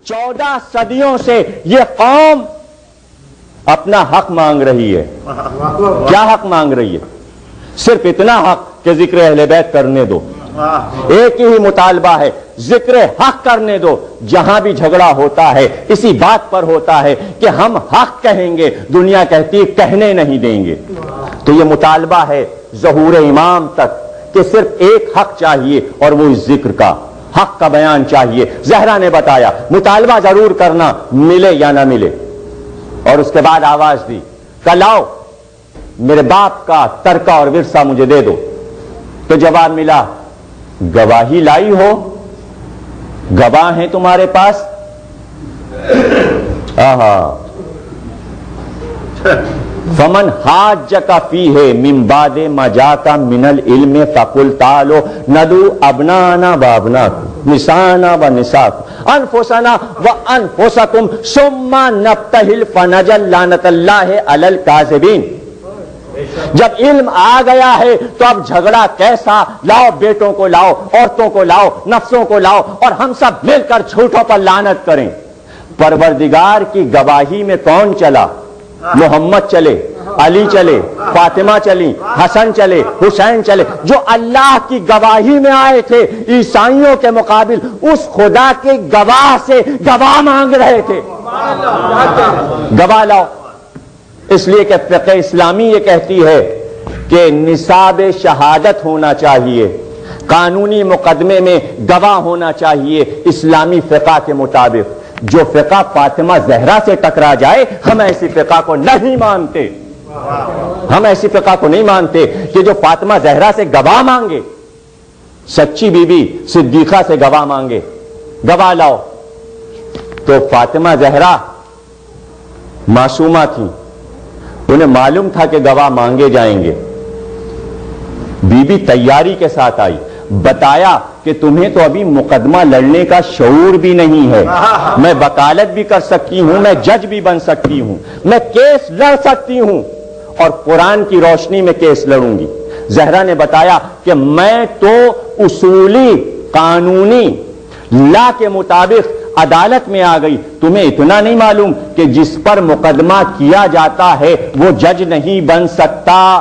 14 صدیوں سے یہ قوم اپنا حق مانگ رہی ہے. کیا حق مانگ رہی ہے؟ صرف اتنا حق کہ ذکر اہل بیت کرنے دو. ایک ہی مطالبہ ہے، ذکر حق کرنے دو. جہاں بھی جھگڑا ہوتا ہے اسی بات پر ہوتا ہے کہ ہم حق کہیں گے، دنیا کہتی ہے کہنے نہیں دیں گے. تو یہ مطالبہ ہے ظہور امام تک کہ صرف ایک حق چاہیے اور وہ اس ذکر کا، حق کا بیان چاہیے. زہرا نے بتایا مطالبہ ضرور کرنا، ملے یا نہ ملے. اور اس کے بعد آواز دی کہ لاؤ میرے باپ کا ترکہ اور ورثہ مجھے دے دو. تو جواب ملا گواہی لائی ہو؟ گواہ ہیں تمہارے پاس؟ فمن حاجک فیہ من بعد ما جاءک من العلم فقل تعالوا ندعو ابناءنا وابناءکم نساءنا ونساءکم انفسنا وانفسکم ثم نبتہل فنجعل لعنۃ اللہ علی الکاذبین. جب علم آ گیا ہے تو اب جھگڑا کیسا؟ لاؤ بیٹوں کو لاؤ، عورتوں کو لاؤ، نفسوں کو لاؤ اور ہم سب مل کر جھوٹوں پر لعنت کریں. پروردگار کی گواہی میں کون چلا؟ محمد چلے، علی چلے، فاطمہ چلی، حسن چلے، حسین چلے، جو اللہ کی گواہی میں آئے تھے. عیسائیوں کے مقابل اس خدا کے گواہ سے گواہ مانگ رہے تھے. گواہ لاؤ. اس لیے کہ فقہ اسلامی یہ کہتی ہے کہ نصاب شہادت ہونا چاہیے، قانونی مقدمے میں گواہ ہونا چاہیے اسلامی فقہ کے مطابق. جو فقہ فاطمہ زہرا سے ٹکرا جائے ہم ایسی فقہ کو نہیں مانتے. ہم ایسی فقہ کو نہیں مانتے کہ جو فاطمہ زہرا سے گواہ مانگے، سچی بی بی صدیقہ سے گواہ مانگے. گواہ لاؤ. تو فاطمہ زہرا معصومہ تھیں، انہیں معلوم تھا کہ گواہ مانگے جائیں گے. بی بی تیاری کے ساتھ آئی، بتایا کہ تمہیں تو ابھی مقدمہ لڑنے کا شعور بھی نہیں ہے. میں وکالت بھی کر سکتی ہوں، میں جج بھی بن سکتی ہوں، میں کیس لڑ سکتی ہوں اور قرآن کی روشنی میں کیس لڑوں گی. زہرا نے بتایا کہ میں تو اصولی قانونی لا کے مطابق عدالت میں آ گئی. تمہیں اتنا نہیں معلوم کہ جس پر مقدمہ کیا جاتا ہے وہ جج نہیں بن سکتا.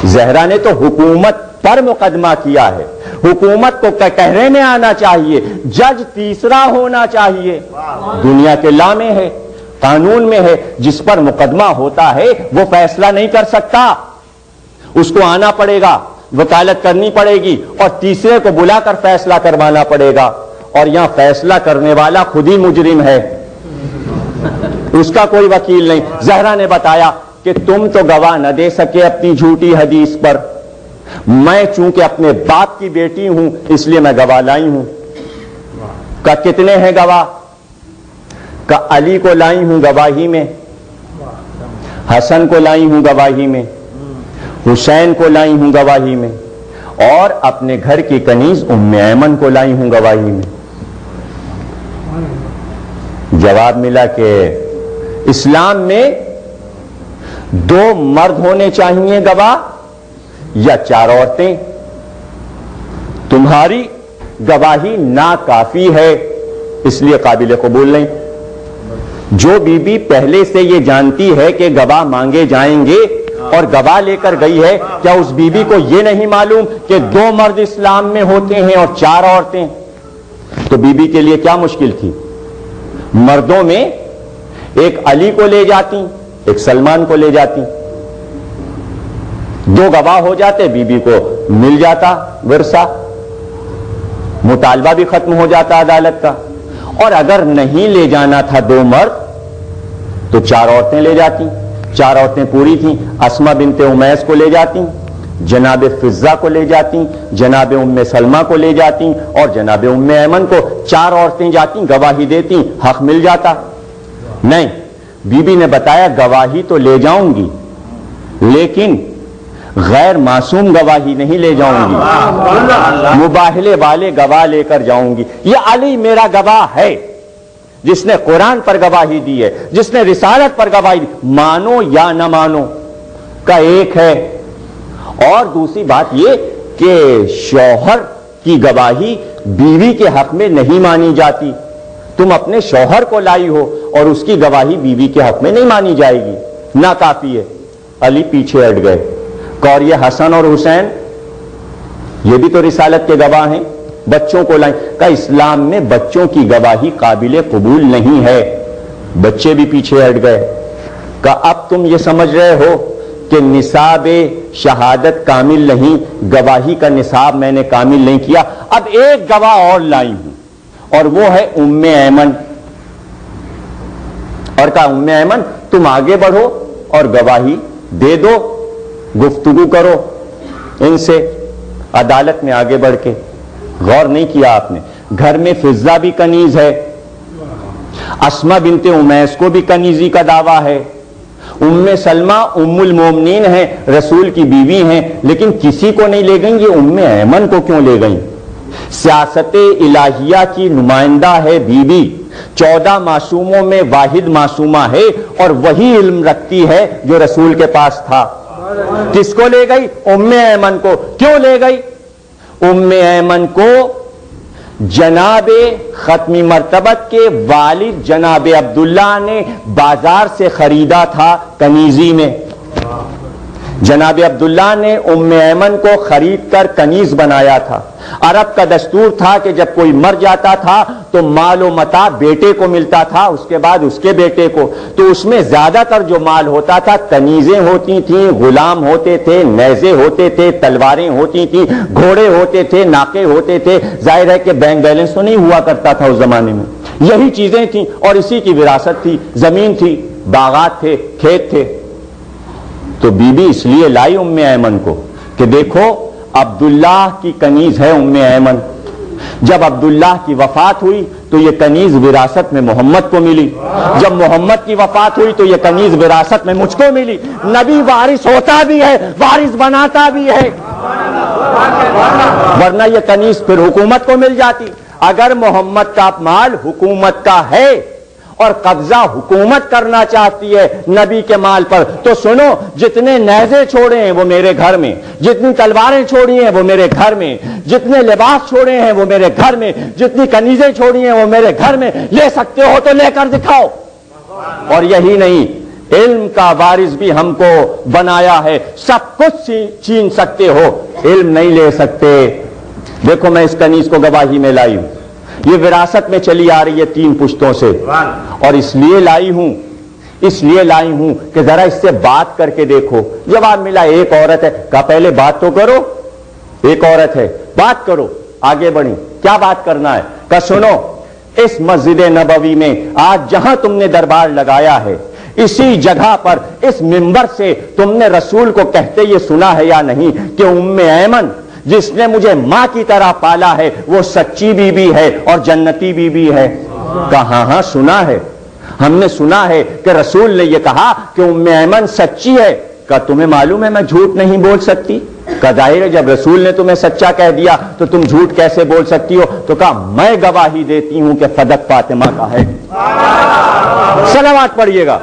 زہرا نے تو حکومت پر مقدمہ کیا ہے. حکومت کو کہنے میں آنا چاہیے، جج تیسرا ہونا چاہیے. دنیا کے لا میں ہے، قانون میں ہے، جس پر مقدمہ ہوتا ہے وہ فیصلہ نہیں کر سکتا. اس کو آنا پڑے گا، وکالت کرنی پڑے گی اور تیسرے کو بلا کر فیصلہ کروانا پڑے گا. اور یہاں فیصلہ کرنے والا خود ہی مجرم ہے، اس کا کوئی وکیل نہیں. زہرا نے بتایا کہ تم تو گواہ نہ دے سکے اپنی جھوٹی حدیث پر، میں چونکہ اپنے باپ کی بیٹی ہوں اس لیے میں گواہ لائی ہوں. کہ کتنے ہیں گواہ؟ کہ علی کو لائی ہوں گواہی میں، حسن کو لائی ہوں گواہی میں، حسین کو لائی ہوں گواہی میں، اور اپنے گھر کی کنیز ام ایمن کو لائی ہوں گواہی میں. جواب ملا کہ اسلام میں 2 مرد ہونے چاہیے گواہ یا 4 عورتیں. تمہاری گواہی ناکافی ہے اس لیے قابل قبول نہیں. جو بی بی پہلے سے یہ جانتی ہے کہ گواہ مانگے جائیں گے اور گواہ لے کر گئی ہے، کیا اس بی بی کو یہ نہیں معلوم کہ 2 مرد اسلام میں ہوتے ہیں اور 4 عورتیں؟ تو بی بی کے لیے کیا مشکل تھی؟ مردوں میں ایک علی کو لے جاتی، ایک سلمان کو لے جاتی، 2 گواہ ہو جاتے، بی بی کو مل جاتا ورثہ، مطالبہ بھی ختم ہو جاتا عدالت کا. اور اگر نہیں لے جانا تھا 2 مرد تو 4 عورتیں لے جاتی. 4 عورتیں پوری تھیں. اسما بنت امیس کو لے جاتی، جناب فضہ کو لے جاتی، جناب ام سلمہ کو لے جاتی اور جناب ام ایمن کو. 4 عورتیں جاتی، گواہی دیتی، حق مل جاتا. نہیں، بی بی نے بتایا گواہی تو لے جاؤں گی لیکن غیر معصوم گواہی نہیں لے جاؤں گی، مباہلے والے گواہ لے کر جاؤں گی. یہ علی میرا گواہ ہے جس نے قرآن پر گواہی دی ہے، جس نے رسالت پر گواہی دی. مانو یا نہ مانو کا ایک ہے. اور دوسری بات یہ کہ شوہر کی گواہی بیوی کے حق میں نہیں مانی جاتی. تم اپنے شوہر کو لائی ہو اور اس کی گواہی بیوی کے حق میں نہیں مانی جائے گی, ناکافی ہے. علی پیچھے ہٹ گئے. اور یہ حسن اور حسین یہ بھی تو رسالت کے گواہ ہیں, بچوں کو لائیں. کہ اسلام میں بچوں کی گواہی قابل قبول نہیں ہے. بچے بھی پیچھے ہٹ گئے. کہ اب تم یہ سمجھ رہے ہو کہ نصاب شہادت کامل نہیں, گواہی کا نصاب میں نے کامل نہیں کیا. اب ایک گواہ اور لائی ہوں اور وہ ہے ام ایمن. اور کہا ام ایمن تم آگے بڑھو اور گواہی دے دو, گفتگو کرو ان سے عدالت میں آگے بڑھ کے. غور نہیں کیا آپ نے, گھر میں فضہ بھی کنیز ہے, اسما بنت امیس کو بھی کنیزی کا دعویٰ ہے, ام سلمہ ام المومنین ہیں, رسول کی بیوی ہیں, لیکن کسی کو نہیں لے گئیں. یہ ام ایمن کو کیوں لے گئیں؟ سیاست الہیہ کی نمائندہ ہے بیوی, 14 معصوموں میں واحد معصومہ ہے اور وہی علم رکھتی ہے جو رسول کے پاس تھا. کس کو لے گئی؟ ام ایمن کو. کیوں لے گئی ام ایمن کو؟ جناب ختمی مرتبت کے والد جناب عبداللہ نے بازار سے خریدا تھا کنیزی میں. جناب عبداللہ نے ام ایمن کو خرید کر کنیز بنایا تھا. عرب کا دستور تھا کہ جب کوئی مر جاتا تھا تو مال و متاع بیٹے کو ملتا تھا, اس کے بعد اس کے بیٹے کو. تو اس میں زیادہ تر جو مال ہوتا تھا کنیزیں ہوتی تھیں, غلام ہوتے تھے, نیزے ہوتے تھے, تلواریں ہوتی تھیں, گھوڑے ہوتے تھے, ناقے ہوتے تھے. ظاہر ہے کہ بینک بیلنس تو نہیں ہوا کرتا تھا اس زمانے میں, یہی چیزیں تھیں اور اسی کی وراثت تھی. زمین تھی, باغات تھے, کھیت تھے. تو بی بی اس لیے لائی ام ایمن کو کہ دیکھو عبداللہ کی کنیز ہے ام ایمن. جب عبداللہ کی وفات ہوئی تو یہ کنیز وراثت میں محمد کو ملی. جب محمد کی وفات ہوئی تو یہ کنیز وراثت میں مجھ کو ملی. نبی وارث ہوتا بھی ہے, وارث بناتا بھی ہے, ورنہ یہ کنیز پھر حکومت کو مل جاتی. اگر محمد کا مال حکومت کا ہے اور قبضہ حکومت کرنا چاہتی ہے نبی کے مال پر, تو سنو, جتنے نیزے چھوڑے ہیں وہ میرے گھر میں, جتنی تلواریں چھوڑی ہیں وہ میرے گھر میں, جتنے لباس چھوڑے ہیں وہ میرے گھر میں, جتنی کنیزیں چھوڑی ہیں وہ میرے گھر میں. لے سکتے ہو تو لے کر دکھاؤ. اور یہی نہیں, علم کا وارث بھی ہم کو بنایا ہے. سب کچھ چھین سکتے ہو, علم نہیں لے سکتے. دیکھو میں اس کنیز کو گواہی میں لائی ہوں, یہ وراثت میں چلی آ رہی ہے 3 پشتوں سے, اور اس لیے لائی ہوں کہ ذرا اس سے بات کر کے دیکھو. جواب ملا ایک عورت ہے. کہا پہلے بات تو کرو, ایک عورت ہے, بات کرو. آگے بڑھی, کیا بات کرنا ہے؟ کہ سنو, اس مسجد نبوی میں آج جہاں تم نے دربار لگایا ہے, اسی جگہ پر اس منبر سے تم نے رسول کو کہتے یہ سنا ہے یا نہیں کہ ام ایمن جس نے مجھے ماں کی طرح پالا ہے وہ سچی بی بی ہے اور جنتی بی بی ہے؟ کہا ہاں سنا ہے, ہم نے سنا ہے کہ رسول نے یہ کہا کہ ام ایمن سچی ہے. کہا تمہیں معلوم ہے میں جھوٹ نہیں بول سکتی؟ کہا ظاہر ہے جب رسول نے تمہیں سچا کہہ دیا تو تم جھوٹ کیسے بول سکتی ہو؟ تو کہا میں گواہی دیتی ہوں کہ فدق فاطمہ کا ہے. صلوات پڑھیے گا.